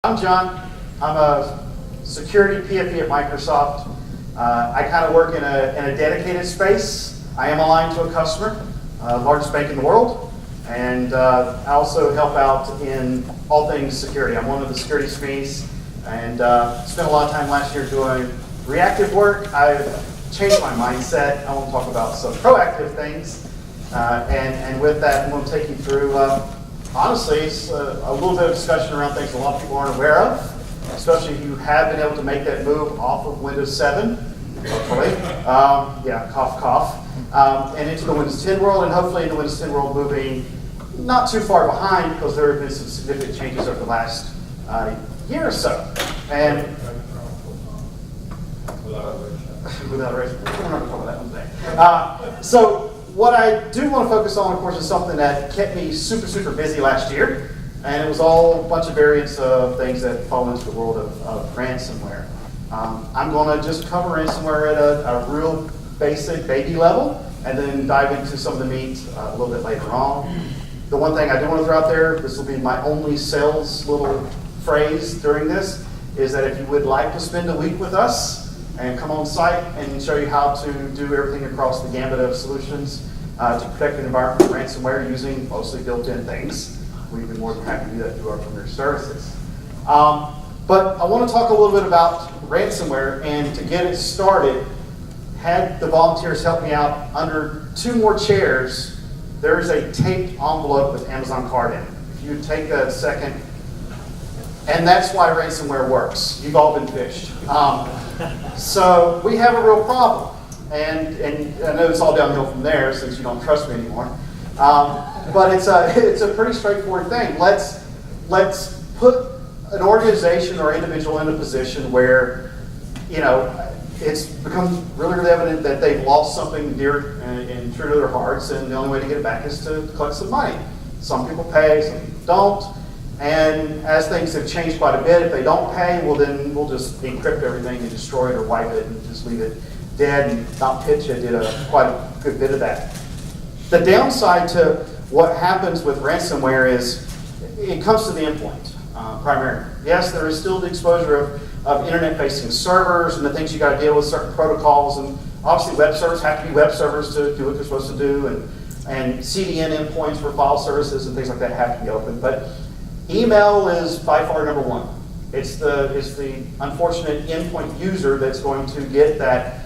I'm John. I'm a security PFE at Microsoft. I kind of work in a dedicated space. I am aligned to a customer, largest bank in the world, and I also help out in all things security. I'm one of the security SMEs, and spent a lot of time last year doing reactive work. I've changed my mindset. I want to talk about some proactive things, and with that, I'm going to take you through honestly, it's a little bit of discussion around things a lot of people aren't aware of, especially if you have been able to make that move off of Windows 7, hopefully. Yeah, cough, cough. And into the Windows 10 world, and hopefully in the Windows 10 world moving not too far behind, because there have been some significant changes over the last year or so. And without erasure. We're not going to talk about that one thing. So what I do want to focus on, of course, is something that kept me super busy last year, and it was all a bunch of variants of things that fall into the world of ransomware. I'm going to just cover ransomware at a real basic baby level, and then dive into some of the meat a little bit later on. The one thing I do want to throw out there, this will be my only sales little phrase during this, is that if you would like to spend a week with us, and come on site and show you how to do everything across the gamut of solutions to protect the environment from ransomware using mostly built-in things. We'd be more than happy to do that through our premier services. But I want to talk a little bit about ransomware, and to get it started, had the volunteers help me out. Under 2 more chairs, there's a taped envelope with Amazon card in it. If you take a second, and that's why ransomware works. You've all been fished. So we have a real problem, and I know it's all downhill from there since you don't trust me anymore. But it's a pretty straightforward thing. Let's put an organization or individual in a position where, you know, it's become really evident that they've lost something dear and true to their hearts, and the only way to get it back is to collect some money. Some people pay, some people don't. And as things have changed quite a bit, if they don't pay, well then we'll just encrypt everything and destroy it or wipe it and just leave it dead. And NotPetya did quite a good bit of that. The downside to what happens with ransomware is it comes to the endpoint primarily. Yes, there is still the exposure of internet-facing servers and the things you got to deal with, certain protocols, and obviously web servers have to be web servers to do what they're supposed to do, and CDN endpoints for file services and things like that have to be open. But email is by far number one. It's the unfortunate endpoint user that's going to get that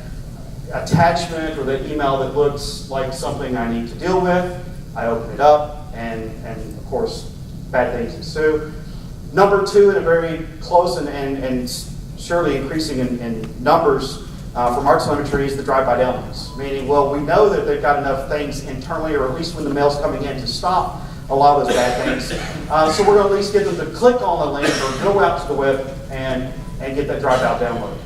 attachment or that email that looks like something I need to deal with. I open it up, and of course, bad things ensue. Number 2, in a very close and surely increasing in numbers from our telemetry, is the drive-by downloads. Meaning, well, we know that they've got enough things internally, or at least when the mail's coming in, to stop a lot of those bad things. So we're going to at least get them to click on the link or go out to the web and get that drive-out download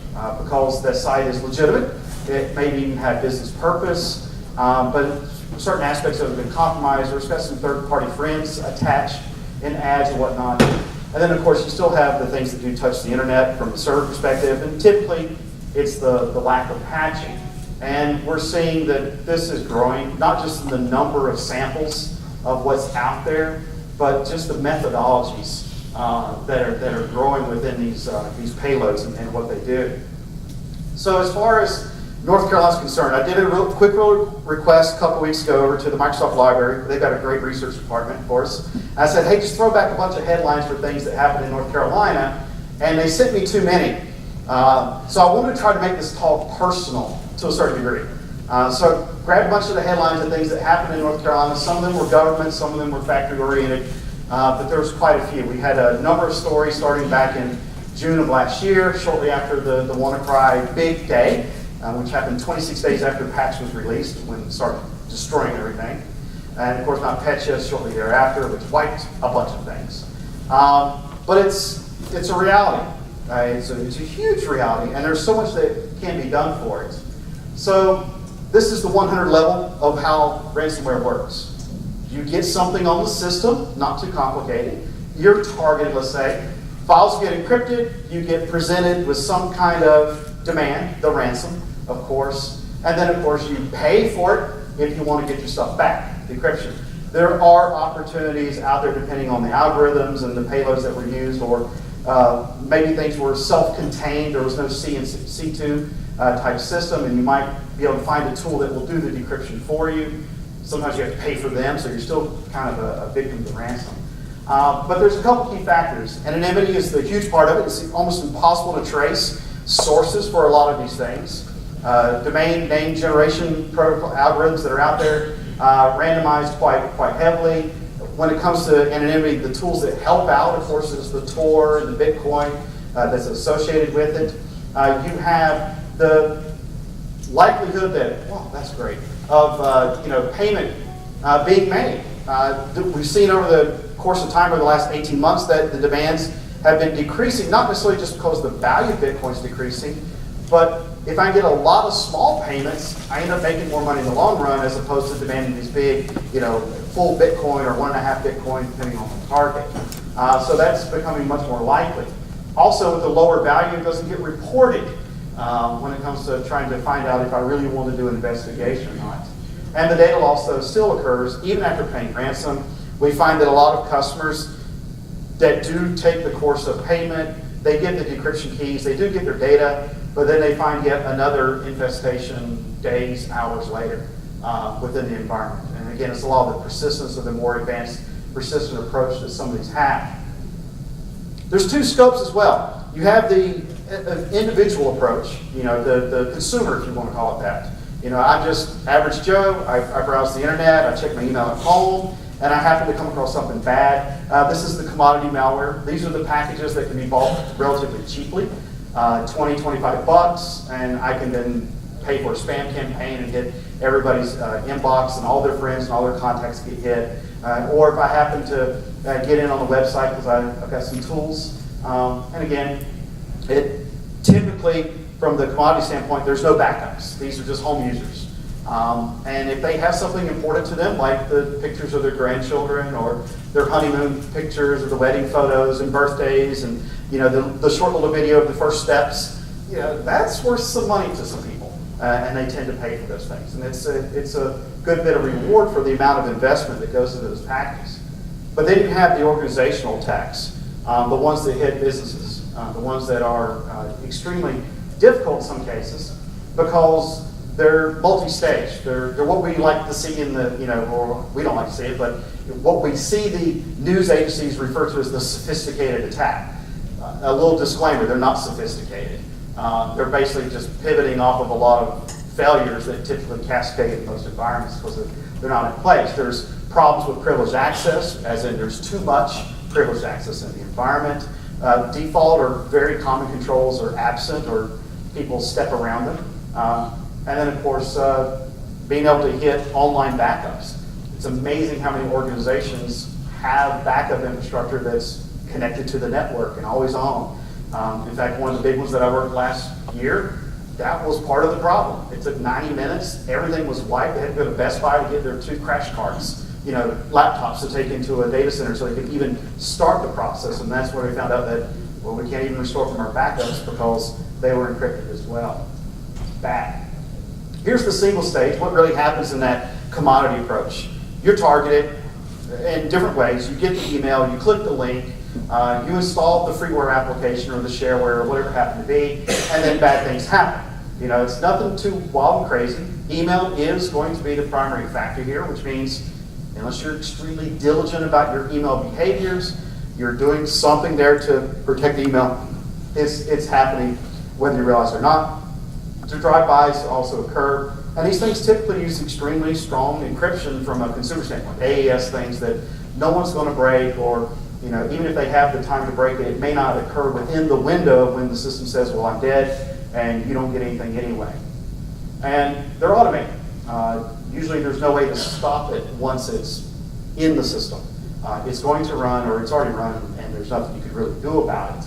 because that site is legitimate. It may even have business purpose, but certain aspects of it have been compromised, or it's got some third-party friends attached in ads and whatnot. And then, of course, you still have the things that do touch the internet from the server perspective, and typically it's the lack of patching. And we're seeing that this is growing, not just in the number of samples of what's out there, but just the methodologies that are growing within these payloads and what they do. So as far as North Carolina's concerned, I did a real quick request a couple weeks ago over to the Microsoft Library. They've got a great research department, of course. I said, hey, just throw back a bunch of headlines for things that happen in North Carolina, and they sent me too many. So I wanted to try to make this talk personal to a certain degree. So grabbed a bunch of the headlines of things that happened in North Carolina. Some of them were government, some of them were factory-oriented, but there was quite a few. We had a number of stories starting back in June of last year, shortly after the WannaCry big day, which happened 26 days after the patch was released, when it started destroying everything. And of course, NotPetya shortly thereafter, which wiped a bunch of things. But it's a reality. It's a huge reality, and there's so much that can be done for it. So this is the 100 level of how ransomware works. You get something on the system, not too complicated. You're targeted, let's say. Files get encrypted. You get presented with some kind of demand, the ransom, of course. And then, of course, you pay for it if you want to get your stuff back, the encryption. There are opportunities out there, depending on the algorithms and the payloads that were used, or Maybe things were self-contained, there was no C2 type system, and you might be able to find a tool that will do the decryption for you. Sometimes you have to pay for them, so you're still kind of a victim to ransom. But there's a couple key factors. Anonymity is the huge part of it. It's almost impossible to trace sources for a lot of these things. Domain name generation protocol algorithms that are out there randomized quite heavily. When it comes to anonymity, the tools that help out, of course, is the Tor and the Bitcoin that's associated with it. You have the likelihood that, well, that's great, of payment being made. We've seen over the course of time over the last 18 months that the demands have been decreasing, not necessarily just because the value of Bitcoin is decreasing, but if I get a lot of small payments, I end up making more money in the long run as opposed to demanding these big, full Bitcoin or 1.5 Bitcoin, depending on the target. So that's becoming much more likely. Also, with the lower value, it doesn't get reported when it comes to trying to find out if I really want to do an investigation or not. And the data loss, though, still occurs even after paying ransom. We find that a lot of customers that do take the course of payment, they get the decryption keys, they do get their data, but then they find yet another infestation days, hours later within the environment. And again, it's a lot of the persistence of the more advanced persistent approach that some of these have. There's two scopes as well. You have the individual approach, the consumer, if you want to call it that. I'm just average Joe, I browse the internet, I check my email at home, and I happen to come across something bad. This is the commodity malware. These are the packages that can be bought relatively cheaply, 20, 25 bucks, and I can then pay for a spam campaign and hit everybody's inbox, and all their friends and all their contacts get hit. Or if I happen to get in on the website because I've got some tools. And again, it typically, from the commodity standpoint, there's no backups. These are just home users. And if they have something important to them, like the pictures of their grandchildren or their honeymoon pictures or the wedding photos and birthdays and the short little video of the first steps, that's worth some money to some people. And they tend to pay for those things. And it's a good bit of reward for the amount of investment that goes into those packages. But then you have the organizational attacks, the ones that hit businesses, the ones that are extremely difficult in some cases because they're multi-stage. They're what we like to see in the, or we don't like to see it, but what we see the news agencies refer to as the sophisticated attack. A little disclaimer, they're not sophisticated. They're basically just pivoting off of a lot of failures that typically cascade in most environments because they're not in place. There's problems with privileged access, as in there's too much privileged access in the environment. Default or very common controls are absent or people step around them. And then, of course, being able to hit online backups. It's amazing how many organizations have backup infrastructure that's connected to the network and always on. In fact, one of the big ones that I worked last year, that was part of the problem. It took 90 minutes. Everything was wiped. They had to go to Best Buy to get their 2 crash carts, laptops to take into a data center so they could even start the process. And that's where we found out that, well, we can't even restore from our backups because they were encrypted as well. Bad. Here's the single stage. What really happens in that commodity approach? You're targeted in different ways. You get the email, you click the link, you install the freeware application or the shareware or whatever it happened to be, and then bad things happen. It's nothing too wild and crazy. Email is going to be the primary factor here, which means unless you're extremely diligent about your email behaviors, you're doing something there to protect the email. It's happening whether you realize it or not. So drive-bys also occur. And these things typically use extremely strong encryption from a consumer standpoint. AES things that no one's going to break, or even if they have the time to break it, it may not occur within the window when the system says, well, I'm dead, and you don't get anything anyway. And they're automated. Usually there's no way to stop it once it's in the system. It's going to run, or it's already run, and there's nothing you can really do about it.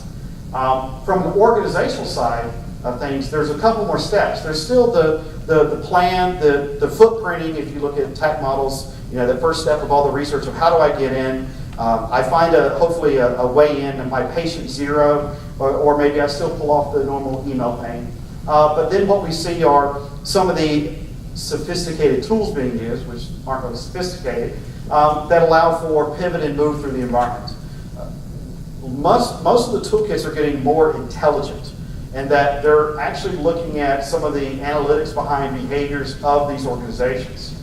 From the organizational side of things, there's a couple more steps. There's still the plan, the footprinting, if you look at tech models, the first step of all the research of how do I get in. I find hopefully a way in and my patient zero, or maybe I still pull off the normal email thing. But then what we see are some of the sophisticated tools being used, which aren't really sophisticated, that allow for pivot and move through the environment. most of the toolkits are getting more intelligent, and that they're actually looking at some of the analytics behind behaviors of these organizations,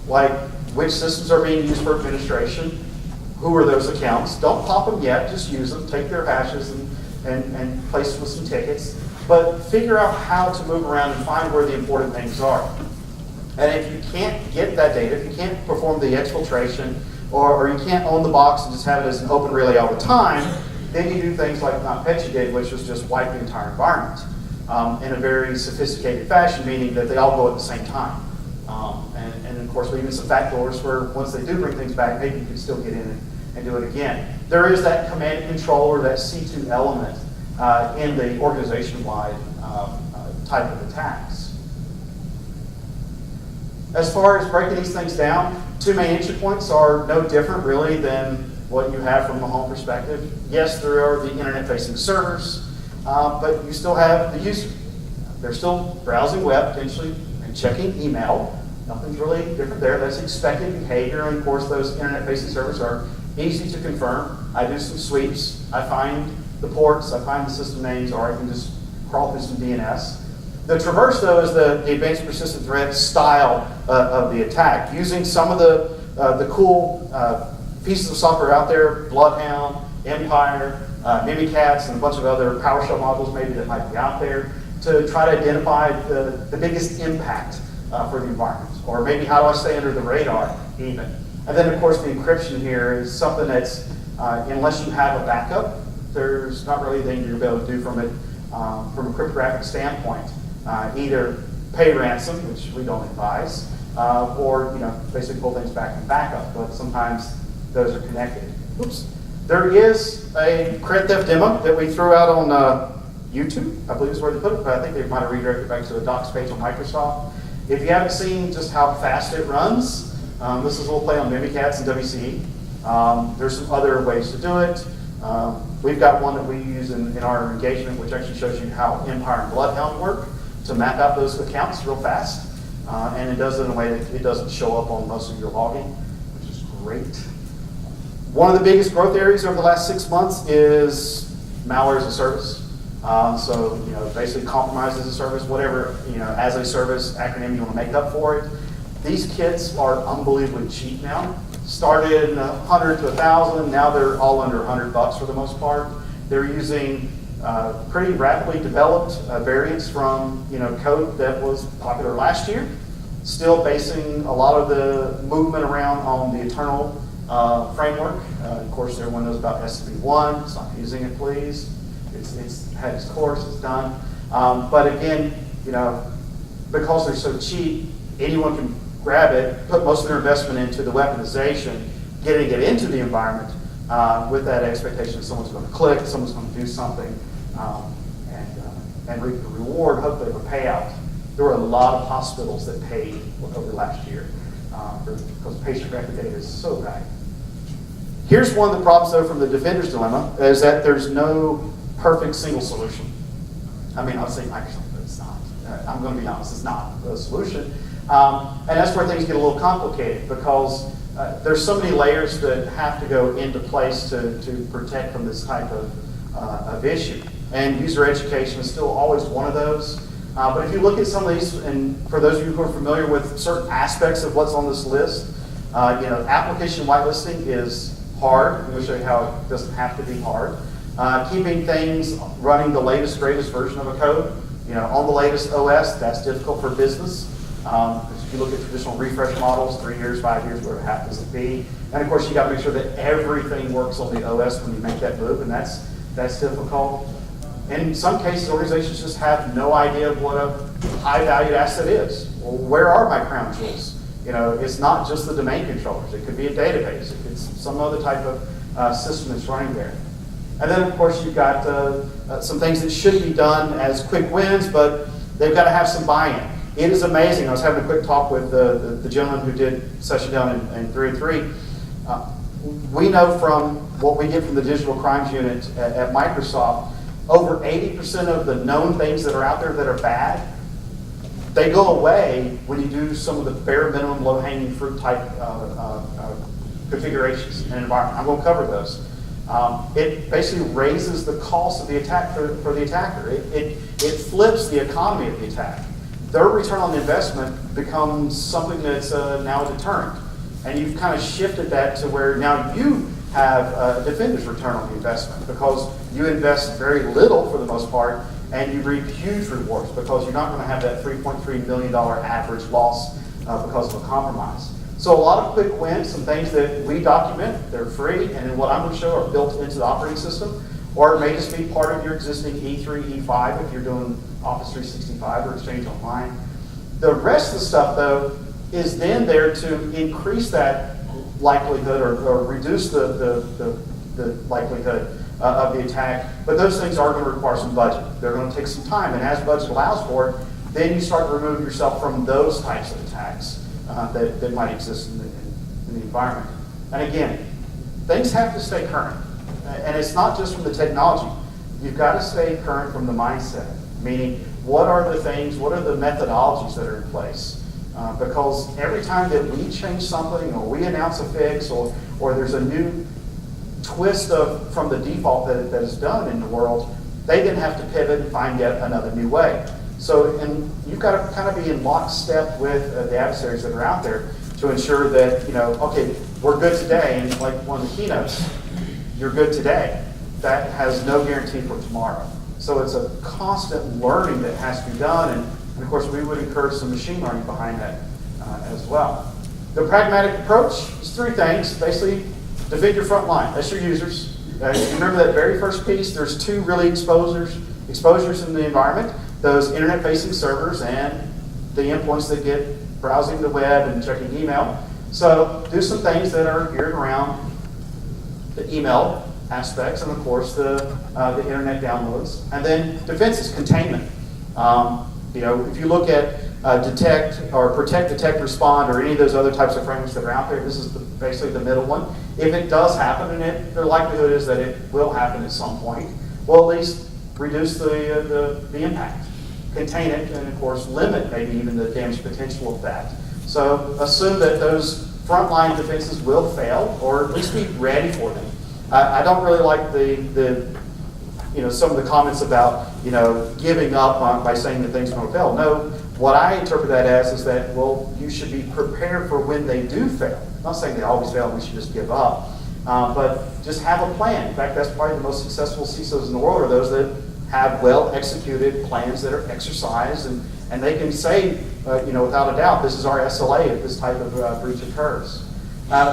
like which systems are being used for administration, who are those accounts. Don't pop them yet, just use them, take their hashes and place them with some tickets, but figure out how to move around and find where the important things are. And if you can't get that data, if you can't perform the exfiltration, or you can't own the box and just have it as an open relay all the time, then you do things like NotPetya did, which was just wipe the entire environment in a very sophisticated fashion, meaning that they all go at the same time. And of course, leaving some backdoors where once they do bring things back, maybe you can still get in and do it again. There is that command and control, or that C2 element in the organization-wide type of attacks. As far as breaking these things down, two main entry points are no different really than what you have from a home perspective. Yes, there are the internet-facing servers, but you still have the user. They're still browsing web potentially and checking email. Nothing's really different there. That's expected behavior, and of course those internet-facing servers are easy to confirm. I do some sweeps. I find the ports, I find the system names, or I can just crawl through some DNS. The traverse, though, is the advanced persistent threat style of the attack, using some of the cool pieces of software out there, Bloodhound, Empire, Mimikatz, and a bunch of other PowerShell modules maybe that might be out there, to try to identify the biggest impact for the environment, or maybe how do I stay under the radar even. And then, of course, the encryption here is something that's, unless you have a backup, there's not really anything you're able to do from it from a cryptographic standpoint. Either pay ransom, which we don't advise, or basically pull things back from backup. But sometimes those are connected. Oops. There is a credit theft demo that we threw out on YouTube. I believe is where they put it, but I think they might have redirected back to the docs page on Microsoft. If you haven't seen just how fast it runs, this is a little play on Mimikatz and WCE. There's some other ways to do it. We've got one that we use in our engagement, which actually shows you how Empire and Bloodhound work to map out those accounts real fast. And it does it in a way that it doesn't show up on most of your logging, which is great. One of the biggest growth areas over the last 6 months is malware as a service. So basically compromise as a service, whatever as a service acronym you want to make up for it. These kits are unbelievably cheap now. Started in 100 to 1,000. Now they're all under $100 for the most part. They're using pretty rapidly developed variants from code that was popular last year. Still basing a lot of the movement around on the internal framework. Of course, everyone knows about SB1. Stop using it, please. It's had its course. It's done. But again, because they're so cheap, anyone can grab it, put most of their investment into the weaponization, getting it into the environment with that expectation that someone's going to click, someone's going to do something, and reap the reward, hopefully of a payout. There were a lot of hospitals that paid over last year because patient record data is so valuable. Here's one of the problems, though, from the defender's dilemma, is that there's no perfect single solution. I mean, I'll say Microsoft, but it's not. I'm going to be honest, it's not the solution. And that's where things get a little complicated, because there's so many layers that have to go into place to protect from this type of issue. And user education is still always one of those. But if you look at some of these, and for those of you who are familiar with certain aspects of what's on this list, application whitelisting is hard. I'm going to show you how it doesn't have to be hard. Keeping things running the latest, greatest version of a code, on the latest OS, that's difficult for business. If you look at traditional refresh models, 3 years, 5 years, whatever it happens to be. And of course, you got to make sure that everything works on the OS when you make that move, and that's difficult. In some cases, organizations just have no idea of what a high-valued asset is. Well, where are my crown jewels? It's not just the domain controllers. It could be a database. It could be some other type of system that's running there. And then, of course, you've got some things that should be done as quick wins, but they've got to have some buy-in. It is amazing. I was having a quick talk with the gentleman who did session down in 303. We know from what we get from the digital crimes unit at Microsoft, over 80% of the known things that are out there that are bad, they go away when you do some of the bare minimum low-hanging fruit type configurations in an environment. I'm going to cover those. It basically raises the cost of the attack for the attacker. It flips the economy of the attack. Their return on the investment becomes something that's now a deterrent. And you've kind of shifted that to where now you have a defender's return on the investment because you invest very little for the most part and you reap huge rewards because you're not going to have that $3.3 million average loss because of a compromise. So a lot of quick wins, some things that we document, they're free, and then what I'm going to show are built into the operating system, or it may just be part of your existing E3, E5 if you're doing Office 365 or Exchange Online. The rest of the stuff, though, is then there to increase that likelihood or reduce the likelihood of the attack, but those things are going to require some budget. They're going to take some time, and as budget allows for it, then you start to remove yourself from those types of attacks that might exist in the environment. And again, things have to stay current. And it's not just from the technology. You've got to stay current from the mindset, meaning what are the things, what are the methodologies that are in place? Because every time that we change something or we announce a fix or there's a new twist from the default that is done in the world, they then have to pivot and find yet another new way. So, and you've got to kind of be in lockstep with the adversaries that are out there to ensure that, okay, we're good today, and like one of the keynotes, you're good today. That has no guarantee for tomorrow. So it's a constant learning that has to be done, and of course we would encourage some machine learning behind that as well. The pragmatic approach is three things. Basically, defend your front line. That's your users. If you remember that very first piece, there's two really exposures in the environment. Those internet-facing servers and the endpoints that get browsing the web and checking email. So do some things that are geared around the email aspects and, of course, the internet downloads. And then defenses, containment. If you look at detect or protect, detect, respond, or any of those other types of frameworks that are out there, this is basically the middle one. If it does happen, and the likelihood is that it will happen at some point, well, at least reduce the impact, contain it, and of course limit maybe even the damage potential of that. So assume that those frontline defenses will fail, or at least be ready for them. I don't really like some of the comments about giving up by saying that things are going to fail. No, what I interpret that as is that, well, you should be prepared for when they do fail. I'm not saying they always fail and we should just give up, but just have a plan. In fact, that's probably the most successful CISOs in the world are those that have well-executed plans that are exercised, and they can say, without a doubt, this is our SLA if this type of breach occurs.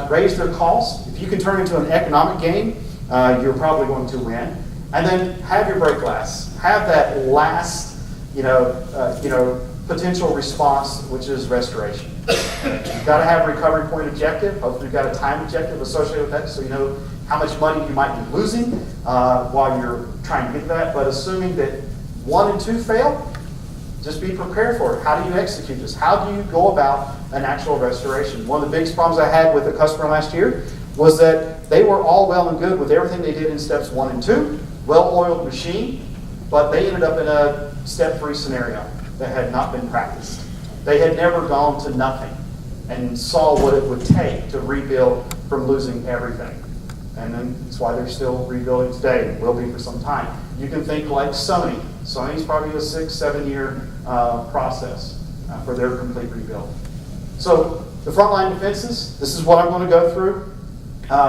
Raise their costs. If you can turn into an economic game, you're probably going to win. And then have your break glass. Have that last, potential response, which is restoration. You've got to have a recovery point objective. Hopefully, you've got a time objective associated with that, so you know how much money you might be losing while you're trying to get that. But assuming that 1 and 2 fail, just be prepared for it. How do you execute this? How do you go about an actual restoration? One of the biggest problems I had with a customer last year was that they were all well and good with everything they did in steps 1 and 2, well-oiled machine, but they ended up in a step 3 scenario that had not been practiced. They had never gone to nothing and saw what it would take to rebuild from losing everything. And then that's why they're still rebuilding today, and will be for some time. You can think like Sony. Sony's probably a 6-7 year process for their complete rebuild. So the frontline defenses, this is what I'm going to go through.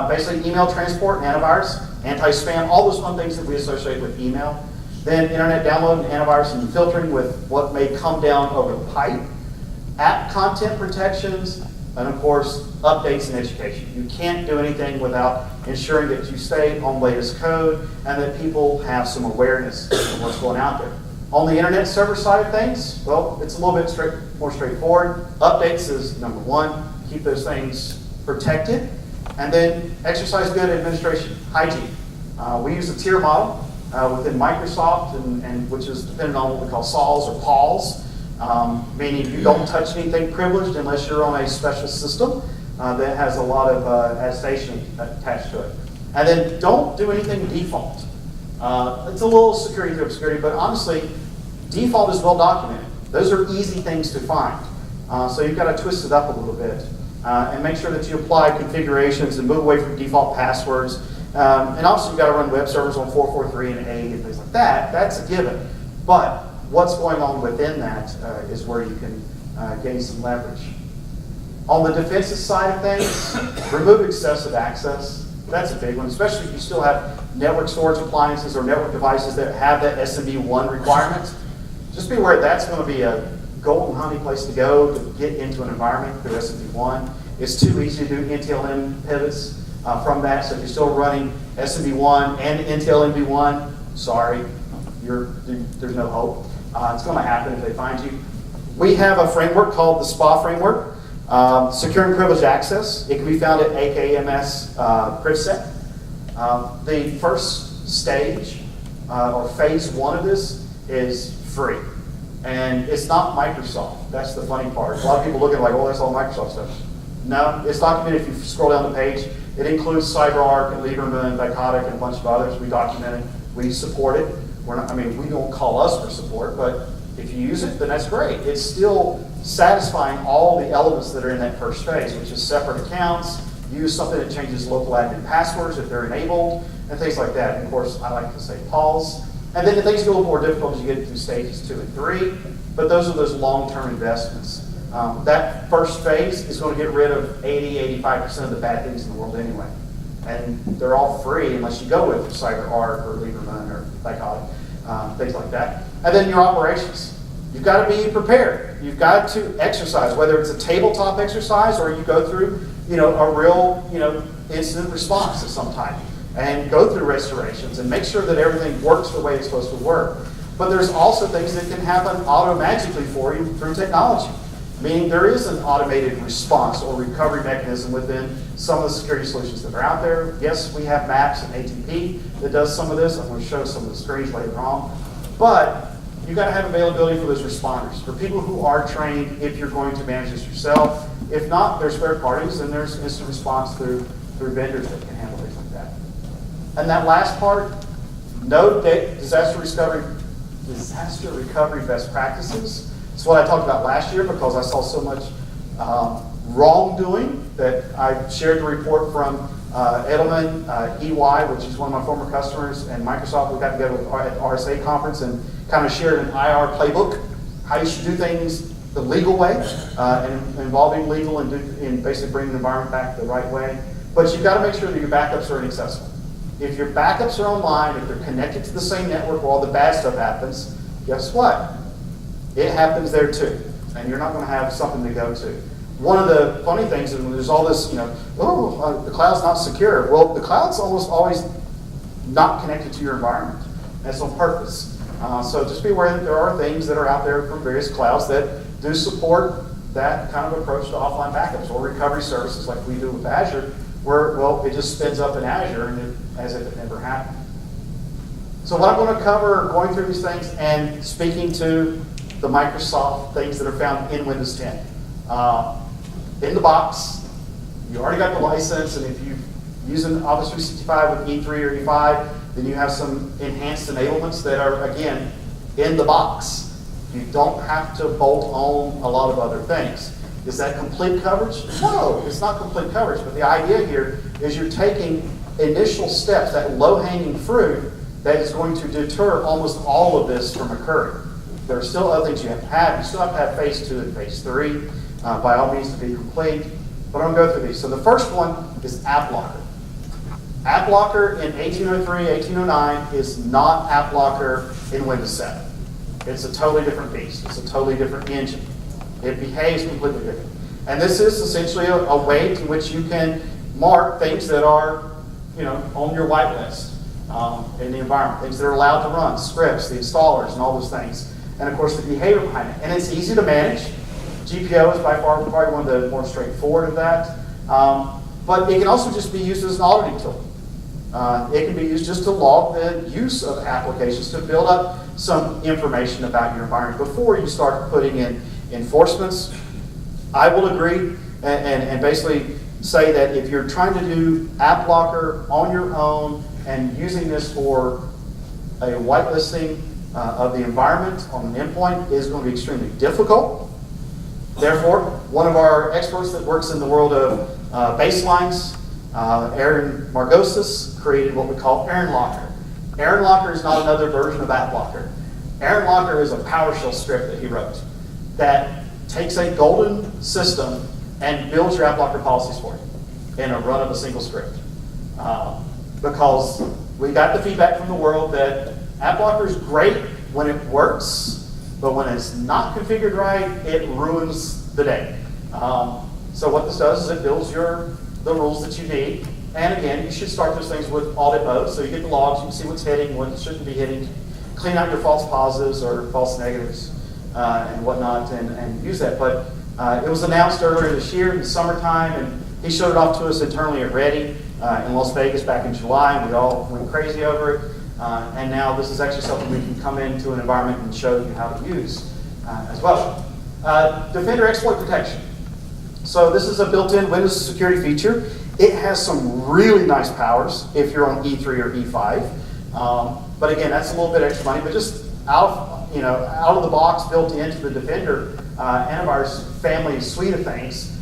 Basically email transport and antivirus, anti-spam, all those fun things that we associate with email. Then internet download and antivirus and filtering with what may come down over the pipe. App content protections, and of course, updates and education. You can't do anything without ensuring that you stay on latest code and that people have some awareness of what's going out there. On the internet server side of things, well, it's a little bit more straightforward. Updates is number 1. Keep those things protected. And then exercise good administration, hygiene. We use a tier model within Microsoft, and which is dependent on what we call SOLs or PALs. Meaning you don't touch anything privileged unless you're on a special system that has a lot of attestation attached to it. And then don't do anything default. It's a little security through obscurity, but honestly, default is well documented. Those are easy things to find. So you've got to twist it up a little bit and make sure that you apply configurations and move away from default passwords And also you've got to run web servers on 443 and 8 and things like that. That's a given. But what's going on within that is where you can gain some leverage. On the defensive side of things, remove excessive access. That's a big one, especially if you still have network storage appliances or network devices that have that SMB1 requirement. Just be aware that's going to be a golden honey place to go to get into an environment through SMB1. It's too easy to do NTLM pivots from that. So if you're still running SMB1 and NTLMB1, sorry, there's no hope. It's going to happen if they find you. We have a framework called the SPA framework. Secure and privileged access. It can be found at AKMS PrivSec. The first stage or phase 1 of this is free. And it's not Microsoft. That's the funny part. A lot of people look at it like, oh, that's all Microsoft stuff. No, it's documented if you scroll down the page. It includes CyberArk and Lieberman, Pragmatic, and a bunch of others. We document it. We support it. We don't call us for support, but if you use it, then that's great. It's still satisfying all the elements that are in that first phase, which is separate accounts, use something that changes local admin passwords if they're enabled, and things like that. And of course, I like to say pause. And then the things get a little more difficult as you get through stages 2 and 3, but those are those long-term investments. That first phase is going to get rid of 80-85% of the bad things in the world anyway. And they're all free unless you go with CyberArk or Lieberman or Pragmatic, things like that. And then your operations. You've got to be prepared. You've got to exercise, whether it's a tabletop exercise or you go through, a real, incident response of some type, and go through restorations and make sure that everything works the way it's supposed to work. But there's also things that can happen automatically for you through technology, meaning there is an automated response or recovery mechanism within some of the security solutions that are out there. Yes, we have MAPS and ATP that does some of this. I'm going to show some of the screens later on. But you've got to have availability for those responders, for people who are trained if you're going to manage this yourself. If not, there's third parties and there's instant response through vendors that can handle things like that. And that last part, no disaster recovery best practices. It's what I talked about last year because I saw so much wrongdoing that I shared the report from Edelman, EY, which is one of my former customers, and Microsoft. We got together at the RSA conference and kind of shared an IR playbook, how you should do things the legal way, and involving legal and basically bringing the environment back the right way. But you've got to make sure that your backups are inaccessible. If your backups are online, if they're connected to the same network where all the bad stuff happens, guess what? It happens there too, and you're not going to have something to go to. One of the funny things is when there's all this, the cloud's not secure. Well, the cloud's almost always not connected to your environment. That's on purpose. So just be aware that there are things that are out there from various clouds that do support that kind of approach to offline backups or recovery services like we do with Azure, where, it just spins up in Azure and as if it never happened. So what I'm going to cover, going through these things and speaking to the Microsoft things that are found in Windows 10. In the box, you already got the license, and if you're using Office 365 with E3 or E5, then you have some enhanced enablements that are, again, in the box. You don't have to bolt on a lot of other things. Is that complete coverage? No, it's not complete coverage, but the idea here is you're taking initial steps, that low-hanging fruit that is going to deter almost all of this from occurring. There are still other things you have to have. You still have to have phase 2 and phase 3, by all means, to be complete. But I'm going to go through these. So the first one is AppLocker. AppLocker in 1803, 1809 is not AppLocker in Windows 7. It's a totally different beast. It's a totally different engine. It behaves completely different. And this is essentially a way in which you can mark things that are, on your whitelist in the environment, things that are allowed to run, scripts, the installers, and all those things. And of course, the behavior behind it. And it's easy to manage. GPO is by far probably one of the more straightforward of that. But it can also just be used as an auditing tool. It can be used just to log the use of applications to build up some information about your environment before you start putting in enforcements. I will agree and basically say that if you're trying to do AppLocker on your own and using this for a whitelisting of the environment on an endpoint is going to be extremely difficult. Therefore, one of our experts that works in the world of baselines Aaron Margosis created what we call Aaron Locker. Aaron Locker is not another version of AppLocker. Aaron Locker is a PowerShell script that he wrote that takes a golden system and builds your AppLocker policies for you in a run of a single script. Because we got the feedback from the world that AppLocker is great when it works, but when it's not configured right, it ruins the day. So what this does is it builds the rules that you need. And again, you should start those things with audit mode, so you get the logs, you can see what's hitting, what shouldn't be hitting, clean out your false positives or false negatives and whatnot, and use that. But it was announced earlier this year in the summertime, and he showed it off to us internally at Ready in Las Vegas back in July, and we all went crazy over it. And now this is actually something we can come into an environment and show you how to use as well. Defender exploit protection. So this is a built-in Windows security feature. It has some really nice powers if you're on E3 or E5. But again, that's a little bit extra money, but just out of the box, built into the Defender antivirus family suite of things,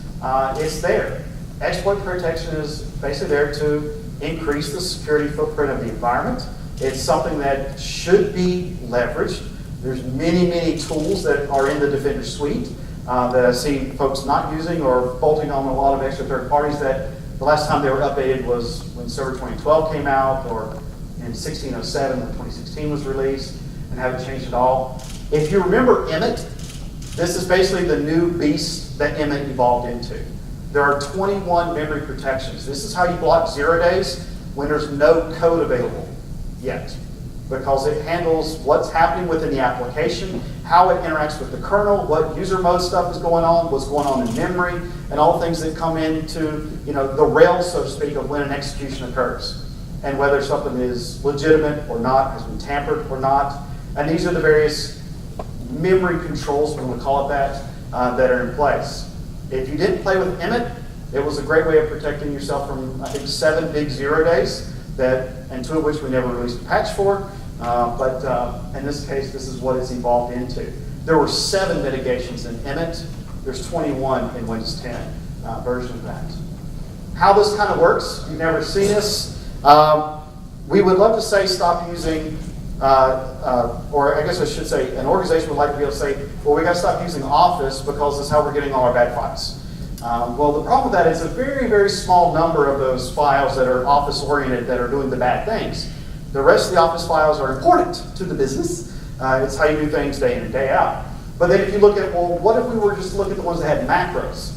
it's there. Exploit protection is basically there to increase the security footprint of the environment. It's something that should be leveraged. There's many, many tools that are in the Defender suite that I see folks not using or bolting on a lot of extra third parties that the last time they were updated was when Server 2012 came out, or in 1607 when 2016 was released, and haven't changed at all. If you remember Emmet, this is basically the new beast that Emmet evolved into. There are 21 memory protections. This is how you block 0 days when there's no code available yet, because it handles what's happening within the application, how it interacts with the kernel, what user mode stuff is going on, what's going on in memory, and all things that come into the rails, so to speak, of when an execution occurs, and whether something is legitimate or not, has been tampered or not. And these are the various memory controls, we're going to call it that, that are in place. If you didn't play with Emmet, it was a great way of protecting yourself from, I think, 7 big 0 days, and 2 of which we never released a patch for. But in this case, this is what it's evolved into. There were 7 mitigations in Emmet. There's 21 in Windows 10 version of that. How this kind of works, you've never seen this. We would love to say stop using, or I guess I should say, an organization would like to be able to say, well, we got to stop using Office because that's how we're getting all our bad files. Well, the problem with that is a very, very small number of those files that are Office-oriented that are doing the bad things. The rest of the Office files are important to the business. It's how you do things day in and day out. But then if you look at, well, what if we were just to look at the ones that had macros?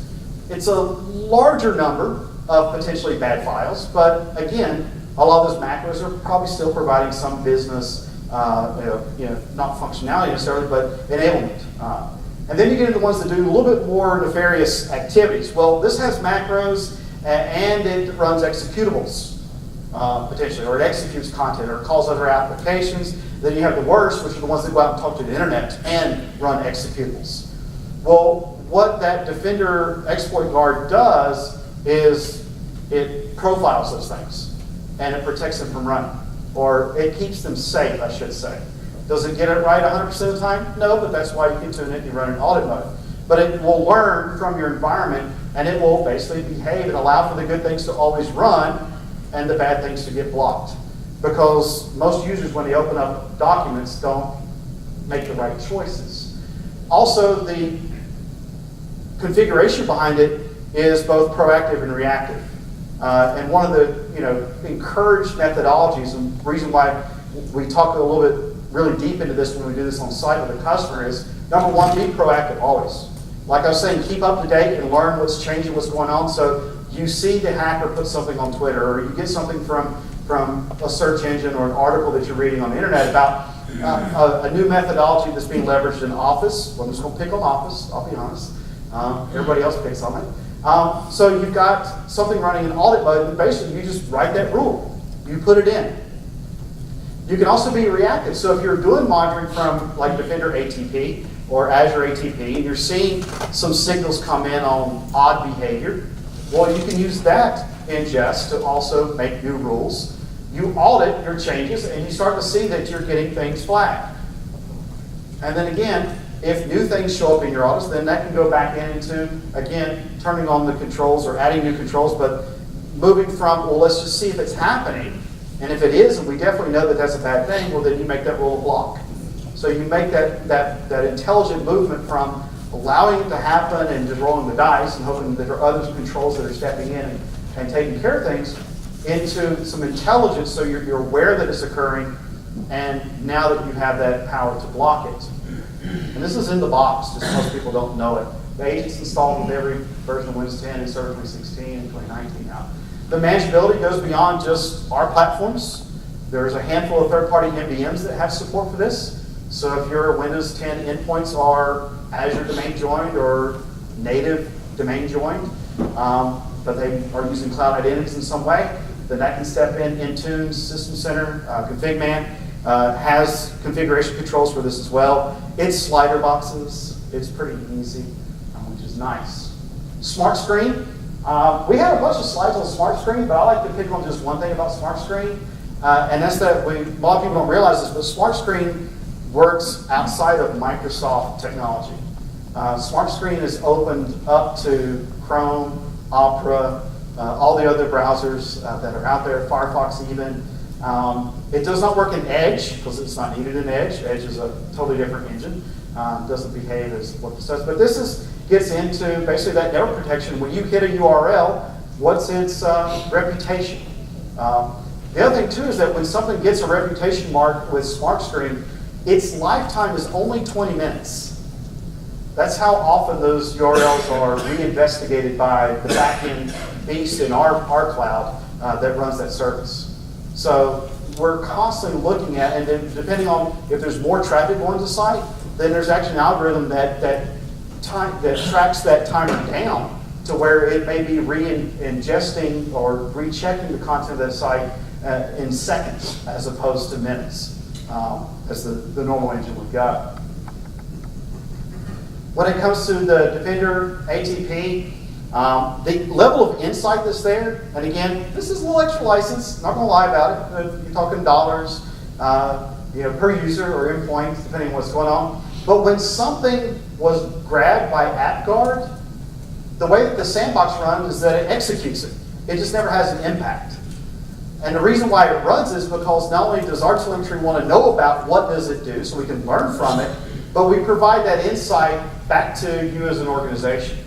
It's a larger number of potentially bad files, but again, a lot of those macros are probably still providing some business, not functionality necessarily, but enablement. And then you get into the ones that do a little bit more nefarious activities. Well, this has macros and it runs executables, potentially, or it executes content or calls other applications. Then you have the worst, which are the ones that go out and talk to the internet and run executables. Well, what that Defender exploit guard does is it profiles those things and it protects them from running, or it keeps them safe, I should say. Does it get it right 100% of the time? No, but that's why you can tune it and you run in audit mode. But it will learn from your environment and it will basically behave and allow for the good things to always run and the bad things to get blocked. Because most users, when they open up documents, don't make the right choices. Also, the configuration behind it is both proactive and reactive. And one of the encouraged methodologies, and the reason why we talk a little bit really deep into this when we do this on site with a customer is, number one, be proactive always. Like I was saying, keep up to date and learn what's changing, what's going on. So you see the hacker put something on Twitter, or you get something from a search engine or an article that you're reading on the internet about a new methodology that's being leveraged in Office. Well, I'm just going to pick on Office, I'll be honest. Everybody else picks on it. So you've got something running in audit mode, and basically you just write that rule. You put it in. You can also be reactive. So if you're doing monitoring from like Defender ATP or Azure ATP, and you're seeing some signals come in on odd behavior, well, you can use that ingest to also make new rules. You audit your changes, and you start to see that you're getting things flagged. And then again, if new things show up in your audits, then that can go back into, again, turning on the controls or adding new controls. But moving from, well, let's just see if it's happening. And if it is, and we definitely know that that's a bad thing, well, then you make that rule a block. So you make that intelligent movement from allowing it to happen and just rolling the dice and hoping that there are other controls that are stepping in and taking care of things into some intelligence so you're aware that it's occurring, and now that you have that power to block it. And this is in the box, just most people don't know it. The agent's installed with every version of Windows 10 and Server 2016 and 2019 now. The manageability goes beyond just our platforms. There's a handful of third-party MDMs that have support for this. So if your Windows 10 endpoints are Azure domain joined or native domain joined, but they are using cloud identities in some way, then that can step in. Intune, System Center, ConfigMan has configuration controls for this as well. It's slider boxes. It's pretty easy, which is nice. Smart Screen. We have a bunch of slides on Smart Screen, but I like to pick on just one thing about Smart Screen, and that's that a lot of people don't realize this, but Smart Screen works outside of Microsoft technology. Smart Screen is opened up to Chrome, Opera, all the other browsers that are out there, Firefox even. It does not work in Edge because it's not needed in Edge. Edge is a totally different engine. Doesn't behave as what this does. But this gets into basically that network protection. When you hit a URL, what's its reputation? The other thing too is that when something gets a reputation mark with Smart Screen, its lifetime is only 20 minutes. That's how often those URLs are reinvestigated by the backend beast in our cloud that runs that service. So we're constantly looking at, and then depending on if there's more traffic going to the site, then there's actually an algorithm that tracks that timer down to where it may be re-ingesting or rechecking the content of that site in seconds as opposed to minutes, as the normal engine would go. When it comes to the Defender ATP, the level of insight that's there, and again, this is a little extra license, not going to lie about it. You're talking dollars per user or endpoint, depending on what's going on. But when something was grabbed by AppGuard, the way that the sandbox runs is that it executes it. It just never has an impact. And the reason why it runs is because not only does our telemetry want to know about what does it do so we can learn from it, but we provide that insight back to you as an organization.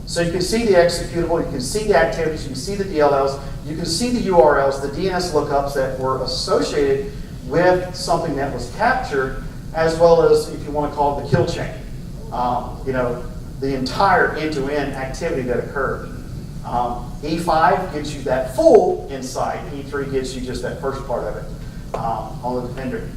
So you can see the executable, you can see the activities, you can see the DLLs, you can see the URLs, the DNS lookups that were associated with something that was captured, as well as, if you want to call it, the kill chain. The entire end-to-end activity that occurred. E5 gives you that full insight. E3 gives you just that first part of it on the Defender.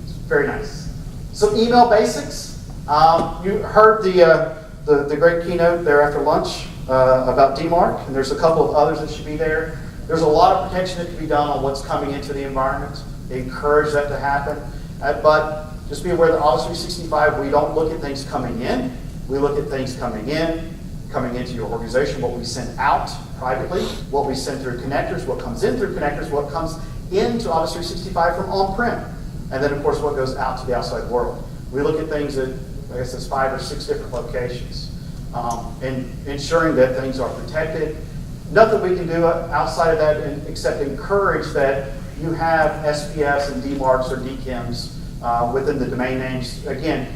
It's very nice. Some email basics. You heard the great keynote there after lunch about DMARC, and there's a couple of others that should be there. There's a lot of protection that can be done on what's coming into the environment. Encourage that to happen. But just be aware that Office 365, we don't look at things coming in. We look at things coming into your organization, what we send out privately, what we send through connectors, what comes in through connectors, what comes into Office 365 from on-prem, and then, of course, what goes out to the outside world. We look at things at, I guess it's 5 or 6 different locations, and ensuring that things are protected. Nothing we can do outside of that except encourage that you have SPS and DMARCs or DKIMs within the domain names, again,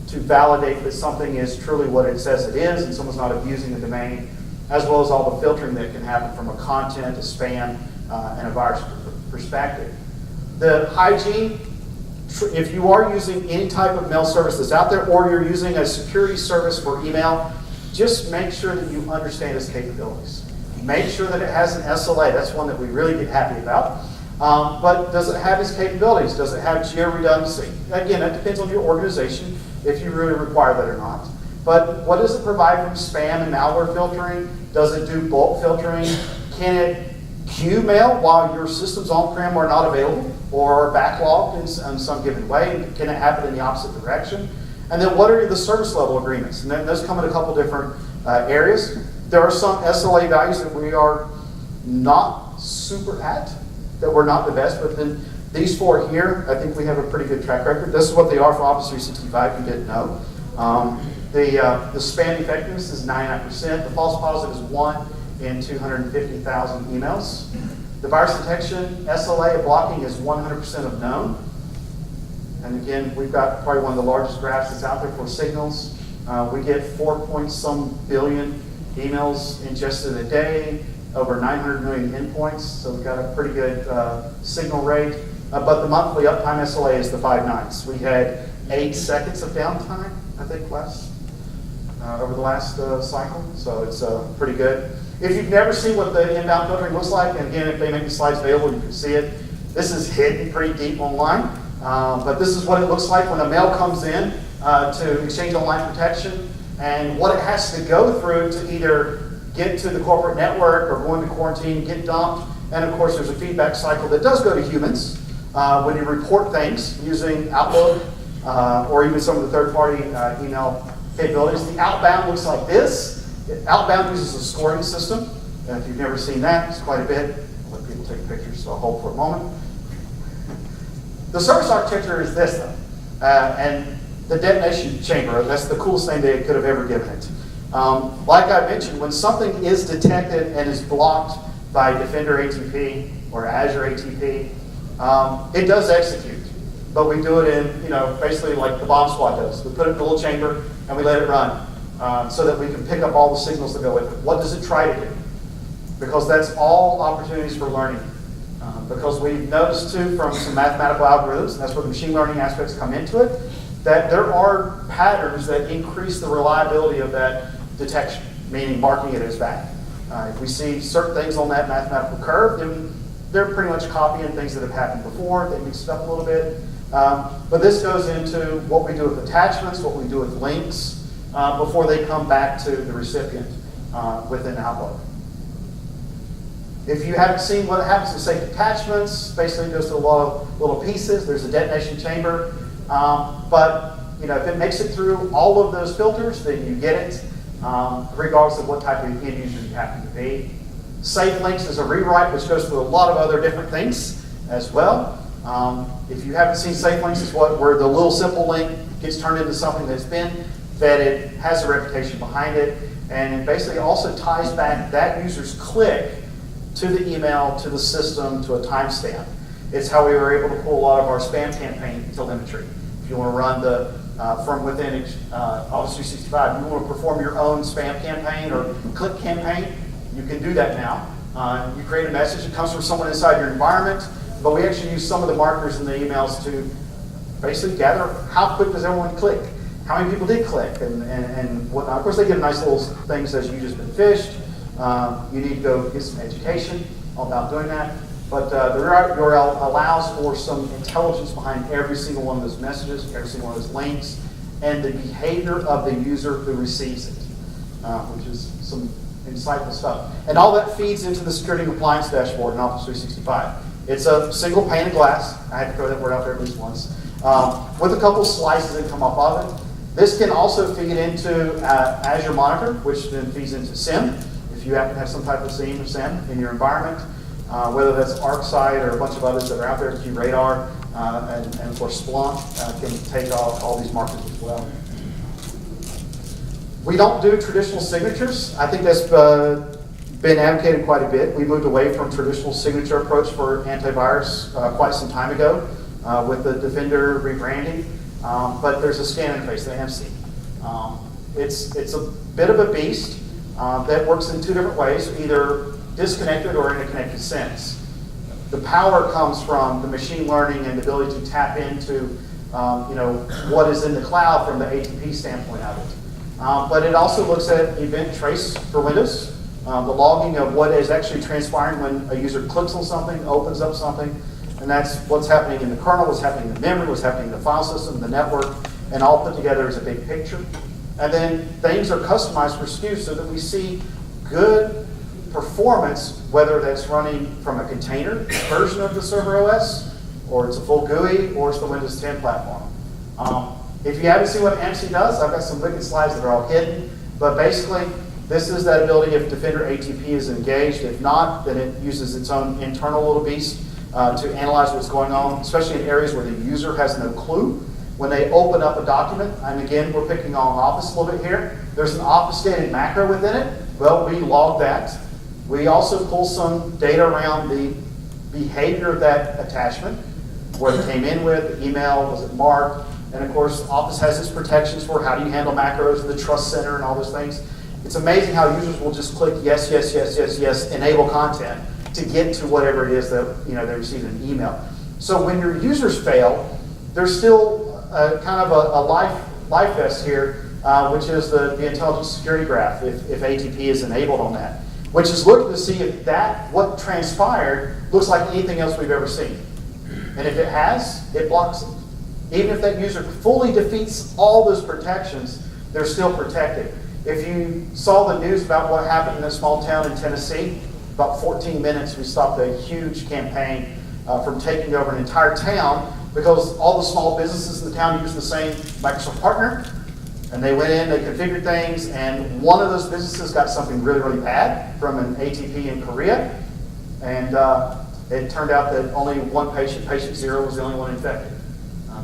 to validate that something is truly what it says it is and someone's not abusing the domain, as well as all the filtering that can happen from a content, a spam, and a virus perspective. The hygiene, if you are using any type of mail service that's out there, or you're using a security service for email, just make sure that you understand its capabilities. Make sure that it has an SLA. That's one that we really get happy about. But does it have its capabilities? Does it have geo-redundancy? Again, that depends on your organization, if you really require that or not. But what does it provide from spam and malware filtering? Does it do bulk filtering? Can it queue mail while your systems on-prem are not available or are backlogged in some given way? Can it happen in the opposite direction? And then what are the service level agreements? And then those come in a couple different areas. There are some SLA values that we are not super at, that we're not the best, but then these 4 here, I think we have a pretty good track record. This is what they are for Office 365, if you didn't know. The spam effectiveness is 99%, the false positive is 1, in 250,000 emails. The virus detection SLA of blocking is 100% of known. And again, we've got probably one of the largest graphs that's out there for signals. We get 4-point-some billion emails ingested a day, over 900 million endpoints, so we've got a pretty good signal rate. But the monthly uptime SLA is the 5 nines. We had 8 seconds of downtime, I think, over the last cycle, so it's pretty good. If you've never seen what the inbound filtering looks like, and again, if they make the slides available, you can see it. This is hidden pretty deep online, but this is what it looks like when a mail comes in to Exchange Online Protection, and what it has to go through to either get to the corporate network or go into quarantine, get dumped, and of course there's a feedback cycle that does go to humans when you report things using Outlook or even some of the third-party email capabilities. The outbound looks like this. Outbound uses a scoring system. If you've never seen that, it's quite a bit. I'll let people take pictures, so I'll hold for a moment. The service architecture is this, though, and the detonation chamber, that's the coolest thing they could have ever given it. Like I mentioned, when something is detected and is blocked by Defender ATP or Azure ATP, it does execute. But we do it in, basically like the bomb squad does. We put it in a little chamber and we let it run so that we can pick up all the signals that go with it. What does it try to do? Because that's all opportunities for learning. Because we've noticed too from some mathematical algorithms, and that's where the machine learning aspects come into it, that there are patterns that increase the reliability of that detection, meaning marking it as bad. If we see certain things on that mathematical curve, then they're pretty much copying things that have happened before. They mix it up a little bit. But this goes into what we do with attachments, what we do with links, before they come back to the recipient within Outlook. If you haven't seen what happens to safe attachments, basically it goes to a lot of little pieces. There's a detonation chamber. But if it makes it through all of those filters, then you get it, regardless of what type of end user you happen to be. Safe links is a rewrite, which goes through a lot of other different things as well. If you haven't seen safe links, it's where the little simple link gets turned into something that's been vetted, has a reputation behind it, and it basically also ties back that user's click to the email, to the system, to a timestamp. It's how we were able to pull a lot of our spam campaign telemetry. If you want to run from within Office 365, you want to perform your own spam campaign or click campaign, you can do that now. You create a message, it comes from someone inside your environment, but we actually use some of the markers in the emails to basically gather how quick does everyone click, how many people did click, and whatnot. Of course, they get nice little things as you just been phished. You need to go get some education about doing that. But the rewrite URL allows for some intelligence behind every single one of those messages, every single one of those links, and the behavior of the user who receives it, which is some insightful stuff. And all that feeds into the security compliance dashboard in Office 365. It's a single pane of glass. I had to throw that word out there at least once. With a couple slices that come up of it. This can also feed into Azure Monitor, which then feeds into SIEM. If you happen to have some type of SIEM or SIEM in your environment, whether that's ArcSight or a bunch of others that are out there, QRadar, and of course Splunk can take all these markers as well. We don't do traditional signatures. I think that's been advocated quite a bit. We moved away from traditional signature approach for antivirus quite some time ago with the Defender rebranding, but there's a scan interface, the MC. It's a bit of a beast that works in two different ways, either disconnected or in a connected sense. The power comes from the machine learning and the ability to tap into what is in the cloud from the ATP standpoint of it. But it also looks at event trace for Windows, the logging of what is actually transpiring when a user clicks on something, opens up something, and that's what's happening in the kernel, what's happening in the memory, what's happening in the file system, the network, and all put together as a big picture. And then things are customized for SKUs so that we see good performance, whether that's running from a container version of the server OS, or it's a full GUI, or it's the Windows 10 platform. If you haven't seen what AMC does, I've got some wicked slides that are all hidden, but basically, this is that ability if Defender ATP is engaged. If not, then it uses its own internal little beast to analyze what's going on, especially in areas where the user has no clue. When they open up a document, and again, we're picking on Office a little bit here, there's an obfuscated macro within it. Well, we log that. We also pull some data around the behavior of that attachment, what it came in with, the email, was it marked, and of course Office has its protections for how do you handle macros, the trust center and all those things. It's amazing how users will just click yes, yes, yes, yes, yes, enable content to get to whatever it is that they received in an email. So when your users fail, there's still kind of a life vest here, which is the intelligence security graph, if ATP is enabled on that, which is looking to see if what transpired looks like anything else we've ever seen. And if it has, it blocks it. Even if that user fully defeats all those protections, they're still protected. If you saw the news about what happened in a small town in Tennessee, about 14 minutes we stopped a huge campaign from taking over an entire town because all the small businesses in the town use the same Microsoft partner. And they went in, they configured things, and one of those businesses got something really, really bad from an ATP in Korea. And it turned out that only one patient, patient 0, was the only one infected.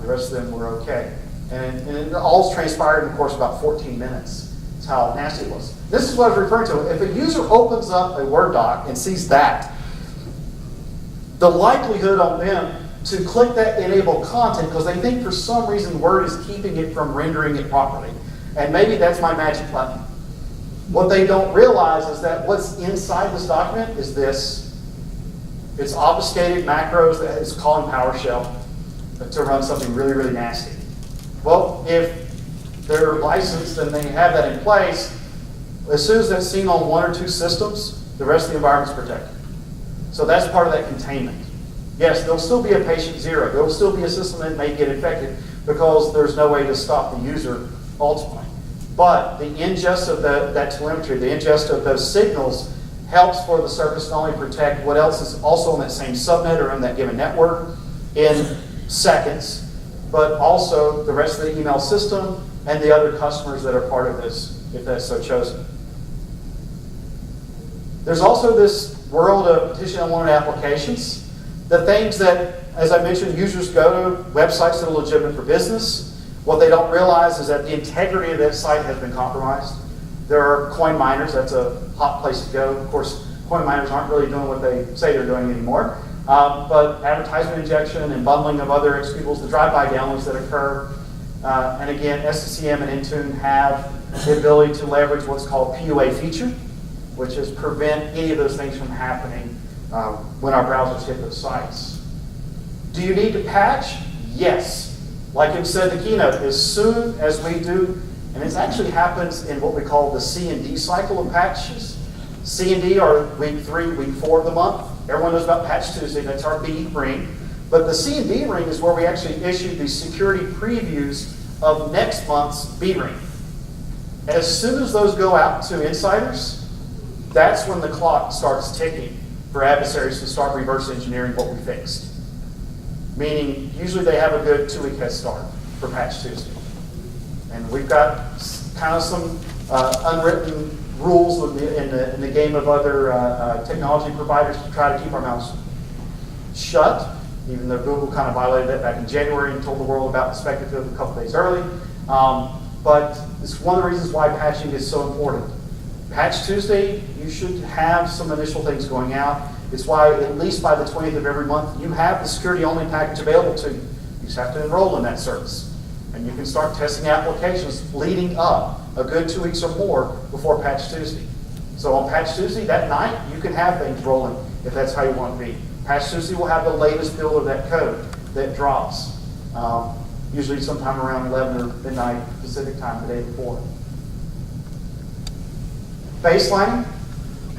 The rest of them were okay. And it all transpired in, of course, about 14 minutes. That's how nasty it was. This is what I was referring to. If a user opens up a Word doc and sees that, the likelihood on them to click that enable content because they think for some reason Word is keeping it from rendering it properly. And maybe that's my magic button. What they don't realize is that what's inside this document is this. It's obfuscated macros that is calling PowerShell to run something really, really nasty. Well, if they're licensed and they have that in place, as soon as that's seen on 1 or 2 systems, the rest of the environment's protected. So that's part of that containment. Yes, there'll still be a patient 0. There'll still be a system that may get infected because there's no way to stop the user ultimately. But the ingest of that telemetry, the ingest of those signals helps for the service not only protect what else is also on that same subnet or on that given network in seconds, but also the rest of the email system and the other customers that are part of this, if that's so chosen. There's also this world of petition unwanted applications. The things that, as I mentioned, users go to websites that are legitimate for business. What they don't realize is that the integrity of that site has been compromised. There are coin miners. That's a hot place to go. Of course, coin miners aren't really doing what they say they're doing anymore. But advertisement injection and bundling of other executables, the drive-by downloads that occur. And again, SCCM and Intune have the ability to leverage what's called PUA feature, which is prevent any of those things from happening when our browsers hit those sites. Do you need to patch? Yes. Like it said in the keynote, as soon as we do, and it actually happens in what we call the C&D cycle of patches. C&D are week 3, week 4 of the month. Everyone knows about Patch Tuesday, that's our B ring. But the C&D ring is where we actually issue the security previews of next month's B ring. As soon as those go out to insiders, that's when the clock starts ticking for adversaries to start reverse engineering what we fixed. Meaning, usually they have a good 2-week head start for Patch Tuesday. And we've got kind of some unwritten rules in the game of other technology providers to try to keep our mouths shut, even though Google kind of violated that back in January and told the world about the speculative a couple days early. But it's one of the reasons why patching is so important. Patch Tuesday, you should have some initial things going out. It's why at least by the 20th of every month, you have the security-only package available to you. You just have to enroll in that service. And you can start testing applications leading up a good 2 weeks or more before Patch Tuesday. So on Patch Tuesday, that night, you can have things rolling if that's how you want to be. Patch Tuesday will have the latest build of that code that drops, usually sometime around 11 or midnight Pacific time the day before. Baselining,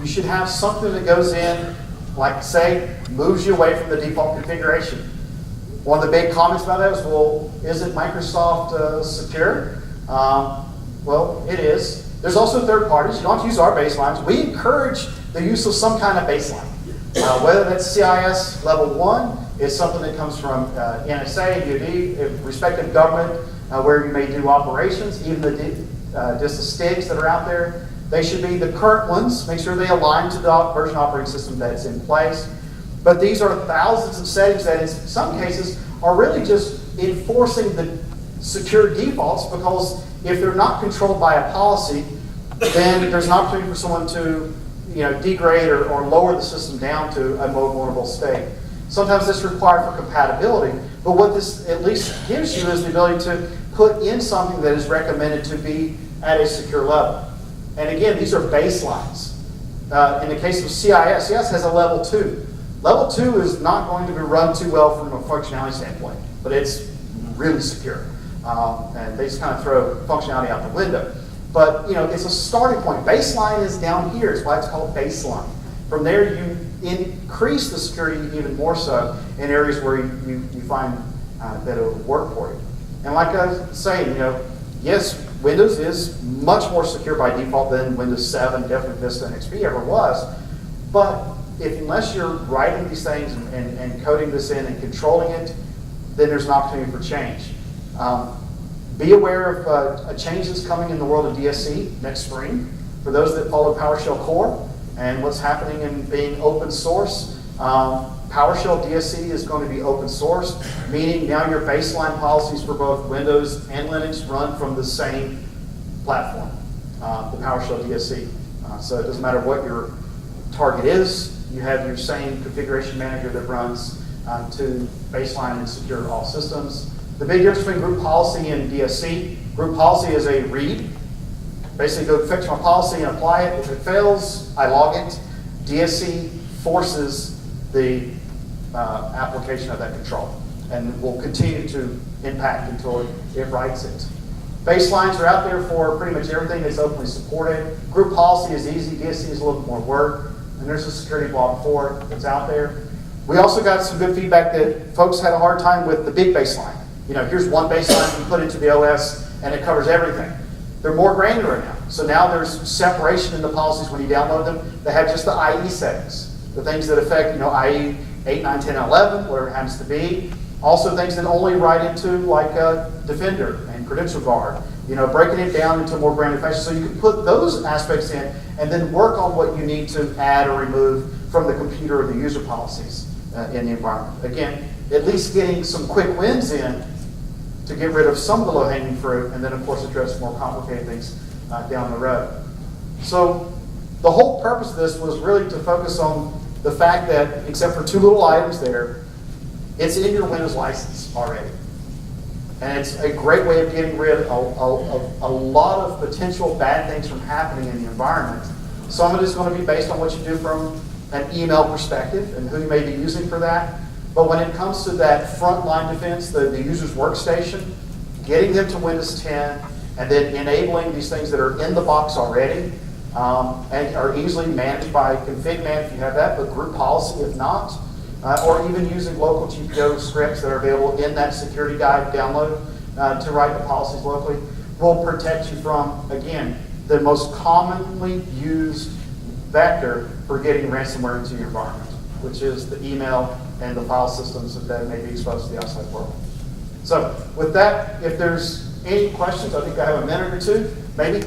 you should have something that goes in, like say, moves you away from the default configuration. One of the big comments about that is, well, isn't Microsoft secure? Well, it is. There's also third parties. You don't have to use our baselines. We encourage the use of some kind of baseline. Whether that's CIS level 1, it's something that comes from NSA, DoD, respective government, where you may do operations, even just the STIGs that are out there. They should be the current ones. Make sure they align to the version operating system that's in place. But these are thousands of settings that in some cases are really just enforcing the secure defaults, because if they're not controlled by a policy, then there's an opportunity for someone to degrade or lower the system down to a more vulnerable state. Sometimes this is required for compatibility, but what this at least gives you is the ability to put in something that is recommended to be at a secure level. And again, these are baselines. In the case of CIS, CIS has a level 2. Level 2 is not going to be run too well from a functionality standpoint, but it's really secure. And they just kind of throw functionality out the window. But it's a starting point. Baseline is down here. It's why it's called baseline. From there, you increase the security even more so in areas where you find that it will work for you. And like I was saying, yes, Windows is much more secure by default than Windows 7, definitely Vista and XP ever was. But unless you're writing these things and coding this in and controlling it, then there's an opportunity for change. Be aware of a change that's coming in the world of DSC next spring. For those that follow PowerShell Core and what's happening in being open source, PowerShell DSC is going to be open source, meaning now your baseline policies for both Windows and Linux run from the same platform, the PowerShell DSC. So it doesn't matter what your target is, you have your same configuration manager that runs to baseline and secure all systems. The big difference between group policy and DSC, group policy is a read. Basically go fetch my policy and apply it. If it fails, I log it. DSC forces the application of that control and will continue to impact until it writes it. Baselines are out there for pretty much everything that's openly supported. Group policy is easy, DSC is a little bit more work, and there's a security blog for it that's out there. We also got some good feedback that folks had a hard time with the big baseline. Here's one baseline you put into the OS and it covers everything. They're more granular now. So now there's separation in the policies when you download them. They have just the IE settings, the things that affect, IE 8, 9, 10, and 11, whatever it happens to be. Also things that only write into like Defender and Credential Guard, breaking it down into more granular fashion. So you can put those aspects in and then work on what you need to add or remove from the computer or the user policies in the environment. Again, at least getting some quick wins in to get rid of some of the low-hanging fruit, and then of course address more complicated things down the road. So the whole purpose of this was really to focus on the fact that, except for 2 little items there, it's in your Windows license already. And it's a great way of getting rid of a lot of potential bad things from happening in the environment. Some of it is going to be based on what you do from an email perspective and who you may be using for that. But when it comes to that frontline defense, the user's workstation, getting them to Windows 10, and then enabling these things that are in the box already, and are easily managed by config man if you have that, but group policy if not, or even using local GPO scripts that are available in that security guide download to write the policies locally, will protect you from, again, the most commonly used vector for getting ransomware into your environment, which is the email and the file systems that may be exposed to the outside world. So with that, if there's any questions, I think I have a minute or two, maybe.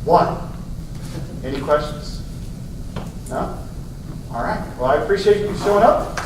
One. Any questions? No? All right. Well, I appreciate you showing up.